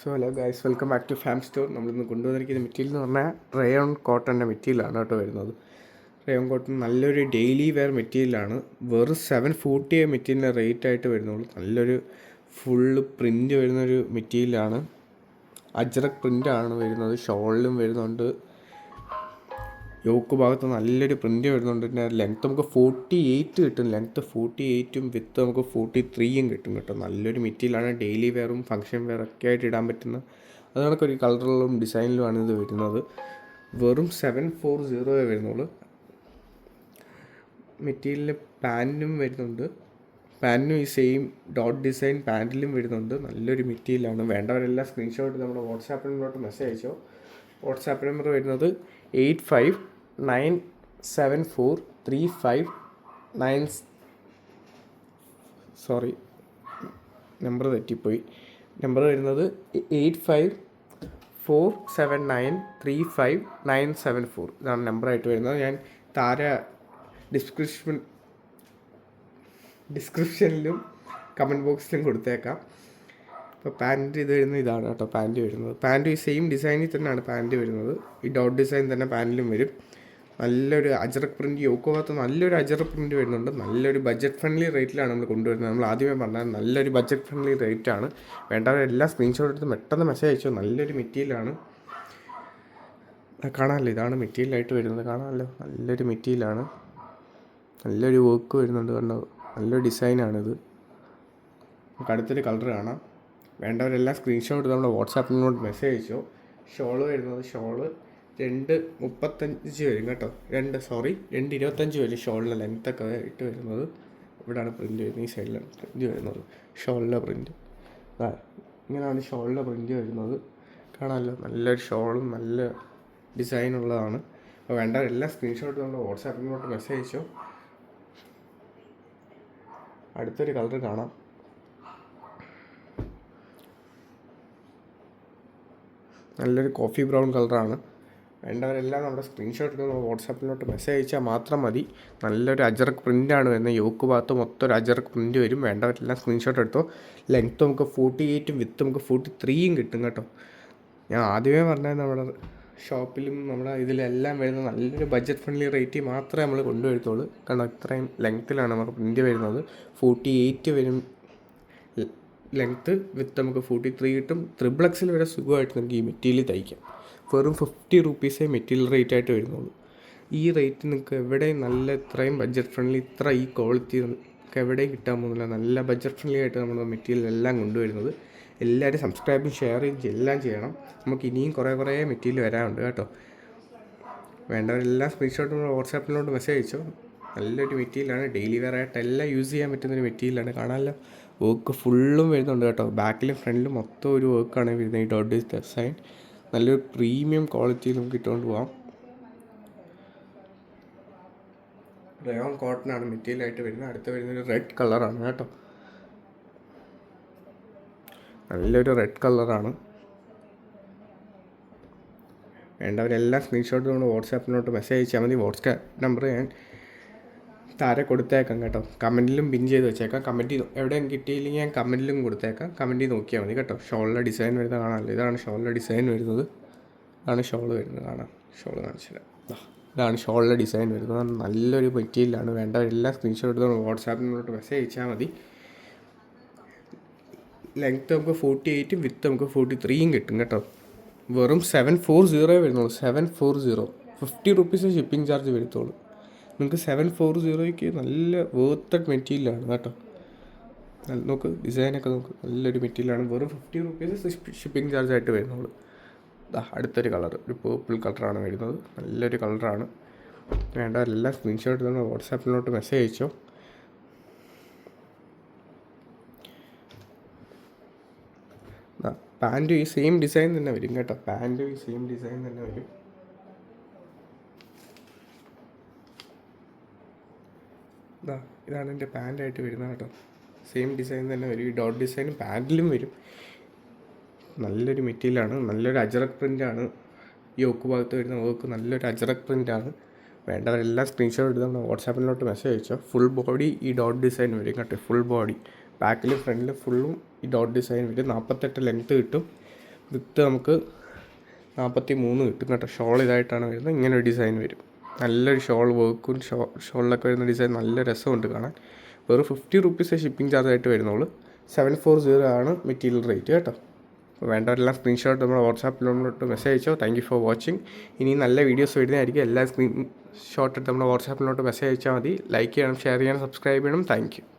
So hello guys, welcome back to farm store. നമ്മളിന്ന് കൊണ്ടുവന്നിരിക്കുന്ന material എന്ന് പറഞ്ഞാൽ റയോൺ കോട്ടൻ്റെ മെറ്റീരിയലാണ് കേട്ടോ വരുന്നത്. റയോൺ കോട്ടൺ നല്ലൊരു ഡെയിലി വെയർ മെറ്റീരിയലാണ്. വെറും 740 മെറ്റീരിയലിൻ്റെ റേറ്റ് ആയിട്ട് വരുന്നുള്ളൂ. നല്ലൊരു ഫുള്ള് പ്രിൻ്റ് വരുന്നൊരു മെറ്റീരിയലാണ്. അജ്രക് പ്രിൻ്റാണ് വരുന്നത്. ഷോളിലും വരുന്നുണ്ട്. യോക്ക് ഭാഗത്ത് നല്ലൊരു പ്രിൻ്റ് വരുന്നുണ്ട്. പിന്നെ ലെങ്ത്ത് നമുക്ക് 48 കിട്ടും. ലെങ്ത്ത് 48ഉം വിത്ത് നമുക്ക് 43യും കിട്ടും കേട്ടോ. നല്ലൊരു മെറ്റീരിയലാണ്. ഡെയിലി വെയറും ഫങ്ഷൻ വെയർ ഒക്കെ ആയിട്ട് ഇടാൻ പറ്റുന്ന അത് കണക്കൊരു കളറിലും ഡിസൈനിലുമാണ് ഇത് വരുന്നത്. വെറും 740 വരുന്നുള്ളൂ. മെറ്റീരിയലിന് പാൻറ്റും വരുന്നുണ്ട്. പാൻറ്റിനും ഈ സെയിം ഡോട്ട് ഡിസൈൻ പാൻറ്റിലും വരുന്നുണ്ട്. നല്ലൊരു മെറ്റീരിയലാണ്. വേണ്ടവരെല്ലാം സ്ക്രീൻഷോട്ട് നമ്മുടെ വാട്സാപ്പ് നമ്പറിലോട്ട് മെസ്സേജ് അയച്ചോ. വാട്സാപ്പ് നമ്പർ വരുന്നത് 85974359 സോറി, നമ്പർ തെറ്റിപ്പോയി. നമ്പർ വരുന്നത് 8547935974. ഇതാണ് നമ്പറായിട്ട് വരുന്നത്. ഞാൻ താഴെ ഡിസ്ക്രിപ്ഷനിലും കമൻറ്റ് ബോക്സിലും കൊടുത്തേക്കാം. അപ്പോൾ പാൻറ്റ് ഇത് വരുന്നത് ഇതാണ് കേട്ടോ. പാൻറ്റ് വരുന്നത് പാൻറ്റ് ഈ സെയിം ഡിസൈനിൽ തന്നെയാണ് പാൻറ്റ് വരുന്നത്. ഈ ഡോട്ട് ഡിസൈൻ തന്നെ പാൻറ്റിലും വരും. നല്ലൊരു അജറക് പ്രിൻറ്റ്, യോക്ക് ഭാഗത്ത് നല്ലൊരു അജറക് പ്രിൻറ്റ് വരുന്നുണ്ട്. നല്ലൊരു ബഡ്ജറ്റ് ഫ്രണ്ട്ലി റേറ്റിലാണ് നമ്മൾ കൊണ്ടുവരുന്നത്. നമ്മൾ ആദ്യമേ പറഞ്ഞാൽ നല്ലൊരു ബഡ്ജറ്റ് ഫ്രണ്ട്ലി റേറ്റാണ്. വേണ്ടവരെല്ലാം സ്ക്രീൻഷോട്ട് എടുത്ത് പെട്ടെന്ന് മെസ്സേജ് അയച്ചോ. നല്ലൊരു മെറ്റീരിയലാണ്. കാണാമല്ലോ, ഇതാണ് മെറ്റീരിയലായിട്ട് വരുന്നത്. കാണാമല്ലോ, നല്ലൊരു മെറ്റീരിയലാണ്. നല്ലൊരു വർക്ക് വരുന്നുണ്ട്. കണ്ടോ, നല്ലൊരു ഡിസൈനാണിത്. നമുക്ക് അടുത്തൊരു കളർ കാണാം. വേണ്ടവരെല്ലാം സ്ക്രീൻഷോട്ട് നമ്മുടെ വാട്സാപ്പിനോട് മെസ്സേജ് അയച്ചോ. ഷോള് വരുന്നത് ഷോള് 235 വരും കേട്ടോ. 225 വരും ഷോളിൻ്റെ ലെങ്ത്തൊക്കെ ഇട്ട് വരുന്നത്. ഇവിടെയാണ് പ്രിൻറ്റ് വരുന്നത്. ഈ സൈഡിലാണ് പ്രിൻറ്റ് വരുന്നത്. ഷോളിൻ്റെ പ്രിൻറ്റ് ഇങ്ങനെയാണ് ഷോളിൻ്റെ പ്രിൻറ്റ് വരുന്നത്. കാണാമല്ലോ, നല്ലൊരു ഷോളും നല്ല ഡിസൈനുള്ളതാണ്. അപ്പോൾ വേണ്ടവരെല്ലാം സ്ക്രീൻഷോട്ട് നമ്മുടെ വാട്സാപ്പിനോട്ട് മെസ്സേജ് അയച്ചോ. അടുത്തൊരു കളർ കാണാം. നല്ലൊരു കോഫി ബ്രൗൺ കളറാണ്. വേണ്ടവരെല്ലാം നമ്മുടെ സ്ക്രീൻഷോട്ട് എടുത്ത് നമ്മൾ വാട്സാപ്പിലോട്ട് മെസ്സേജ് അയച്ചാൽ മാത്രം മതി. നല്ലൊരു അജറക് പ്രിൻ്റാണ് വരുന്നത്. യോക്ക് ഭാഗത്ത് മൊത്തം ഒരു അജറക് പ്രിൻറ്റ് വരും. വേണ്ടവരെല്ലാം സ്ക്രീൻഷോട്ട് എടുത്തോ. ലെങ്ത്ത് നമുക്ക് 48ഉം വിത്ത് നമുക്ക് 43യും കിട്ടും കേട്ടോ. ഞാൻ ആദ്യമേ പറഞ്ഞത് നമ്മുടെ ഷോപ്പിലും നമ്മുടെ ഇതിലെല്ലാം വരുന്ന നല്ലൊരു ബഡ്ജറ്റ് ഫ്രണ്ട്ലി റേറ്റിൽ മാത്രമേ നമ്മൾ കൊണ്ടുവരുത്തുള്ളൂ. കാരണം ഇത്രയും ലെങ്ത്തിലാണ് നമുക്ക് പ്രിൻറ്റ് വരുന്നത്. 48 വരും ലെങ്ത്ത്, വിത്ത് നമുക്ക് 43 കിട്ടും. XXL വരെ സുഖമായിട്ട് നമുക്ക് ഈ മെറ്റീരിയൽ തയ്ക്കാം. വെറും 50 റുപ്പീസേ മെറ്റീരിയൽ റേറ്റ് ആയിട്ട് വരുന്നുള്ളൂ. ഈ റേറ്റ് നിങ്ങൾക്ക് എവിടെയും നല്ല ഇത്രയും ബഡ്ജറ്റ് ഫ്രണ്ട്ലി ഈ ക്വാളിറ്റി നമുക്ക് എവിടെയും കിട്ടാൻ പോകുന്നില്ല. നല്ല ബഡ്ജറ്റ് ഫ്രണ്ട്ലി ആയിട്ട് നമ്മൾ മെറ്റീരിയൽ എല്ലാം കൊണ്ടുവരുന്നത്. എല്ലാവരും സബ്സ്ക്രൈബും ഷെയറും എല്ലാം ചെയ്യണം. നമുക്ക് ഇനിയും കുറേ മെറ്റീരിയൽ വരാനുണ്ട് കേട്ടോ. വേണ്ടവരെല്ലാം സ്ക്രീൻഷോട്ട് നമ്മൾ വാട്സാപ്പിലോട്ട് മെസ്സേജ് അയച്ചോ. നല്ലൊരു മെറ്റീരിയലാണ്. ഡെയിലി വെയർ ആയിട്ട് എല്ലാം യൂസ് ചെയ്യാൻ പറ്റുന്നൊരു മെറ്റീരിയലാണ്. കാണാമല്ലോ, വർക്ക് ഫുള്ളും വരുന്നുണ്ട് കേട്ടോ. ബാക്കിലും ഫ്രണ്ടിലും മൊത്തം ഒരു വർക്കാണ് വരുന്നത്. ഈ ഡോട്ട് ഡിസൈൻ നല്ലൊരു പ്രീമിയം ക്വാളിറ്റിയിൽ നമുക്ക് ഇട്ടുകൊണ്ട് പോകാം. റയോൺ കോട്ടനാണ് മെറ്റീരിയലായിട്ട് വരുന്നത്. അടുത്ത് വരുന്നൊരു റെഡ് കളറാണ് കേട്ടോ. നല്ലൊരു റെഡ് കളറാണ്. വേണ്ടവരെല്ലാം സ്ക്രീൻഷോട്ട് കൊണ്ട് വാട്സാപ്പിലോട്ട് മെസ്സേജ് അയച്ചാൽ മതി. വാട്സാപ്പ് നമ്പർ ഞാൻ താരെ കൊടുത്തേക്കാം കേട്ടോ. കമൻറ്റിലും പിൻ ചെയ്ത് വെച്ചേക്കാം. കമൻറ്റിൽ എവിടെയും കിട്ടിയില്ലെങ്കിൽ ഞാൻ കമൻറ്റിലും കൊടുത്തേക്കാം. കമൻറ്റിൽ നോക്കിയാൽ മതി കേട്ടോ. ഷോളിലെ ഡിസൈൻ വരുന്നത് കാണാമല്ലോ. ഇതാണ് ഷോളിലെ ഡിസൈൻ വരുന്നത്. ഇതാണ് ഷോൾ വരുന്നത്. കാണാം, ഷോൾ കാണിച്ചില്ല. ഇതാണ് ഷോളിലെ ഡിസൈൻ വരുന്നത്. നല്ലൊരു മെറ്റീരിയലാണ്. വേണ്ടവരെല്ലാം സ്ക്രീൻഷോട്ട് എടുത്ത് വാട്സാപ്പിലോട്ട് മെസ്സേജ് അയച്ചാൽ മതി. ലെങ്ത്ത് നമുക്ക് 48ഉം വിത്ത് നമുക്ക് 43യും കിട്ടും കേട്ടോ. വെറും 740 വരുന്നുള്ളൂ. 740, 50 റുപ്പീസ് ഷിപ്പിംഗ് ചാർജ് വരുത്തുള്ളൂ. നിങ്ങൾക്ക് 740ക്ക് നല്ല വേർത്ത് മെറ്റീരിയലാണ് കേട്ടോ. നോക്ക്, ഡിസൈനൊക്കെ നോക്ക്, നല്ലൊരു മെറ്റീരിയലാണ്. വെറും 50 റുപ്പീസ് ഷിപ്പിംഗ് ചാർജ് ആയിട്ട് വരുന്നുള്ളൂ. അടുത്തൊരു കളർ, ഒരു പേർപ്പിൾ കളറാണ് വരുന്നത്. നല്ലൊരു കളറാണ്. വേണ്ടവരെല്ലാം സ്ക്രീൻഷോട്ട് നമ്മൾ വാട്സാപ്പിലോട്ട് മെസ്സേജ് അയച്ചോ. പാൻറ്റും ഈ സെയിം ഡിസൈൻ തന്നെ വരും കേട്ടോ. പാൻറ്റും ഈ സെയിം ഡിസൈൻ തന്നെ വരും. ഇതാണ് എൻ്റെ പാൻറ്റായിട്ട് വരുന്നത് കേട്ടോ. സെയിം ഡിസൈൻ തന്നെ വരും. ഈ ഡോട്ട് ഡിസൈൻ പാൻറ്റിലും വരും. നല്ലൊരു മെറ്റീരിയലാണ്. നല്ലൊരു അജറക് പ്രിൻ്റാണ്. യോക്ക് ഭാഗത്ത് വരുന്ന വർക്ക് നല്ലൊരു അജറക് പ്രിൻ്റാണ്. വേണ്ടവരെല്ലാം സ്ക്രീൻഷോട്ട് എടുത്ത് നമ്മൾ വാട്സാപ്പിലോട്ട് മെസ്സേജ് അയച്ചോ. ഫുൾ ബോഡി ഈ ഡോട്ട് ഡിസൈൻ വരും കേട്ടോ. ഫുൾ ബോഡി ബാക്കിലും ഫ്രണ്ടിലും ഫുള്ളും ഈ ഡോട്ട് ഡിസൈൻ വരും. 48 ലെങ്ത്ത് കിട്ടും. വിത്ത് നമുക്ക് 43 കിട്ടും കേട്ടോ. ഷോൾ ഇതായിട്ടാണ് വരുന്നത്. ഇങ്ങനെ ഒരു ഡിസൈൻ വരും. നല്ലൊരു ഷോൾ വർക്കും ഷോളിലൊക്കെ വരുന്ന ഡിസൈൻ നല്ല രസമുണ്ട് കാണാൻ. വെറും 50 റുപ്പീസ് ഷിപ്പിംഗ് ചാർജ് ആയിട്ട് വരുന്നുള്ളൂ. 740 ആണ് മെറ്റീരിയൽ റേറ്റ് കേട്ടോ. അപ്പോൾ വേണ്ടവരെല്ലാം സ്ക്രീൻഷോട്ട് നമ്മുടെ വാട്സാപ്പിലോട്ട് മെസ്സേജ് അയച്ചോ. Thank you for watching. ഇനി നല്ല വീഡിയോസ് വരുന്നതായിരിക്കും. എല്ലാ സ്ക്രീൻഷോട്ട് എടുത്ത് നമ്മുടെ വാട്സാപ്പിലോട്ട് മെസ്സേജ് അയച്ചാൽ മതി. ലൈക്ക് ചെയ്യണം, ഷെയർ ചെയ്യണം, സബ്സ്ക്രൈബ് ചെയ്യണം. Thank you.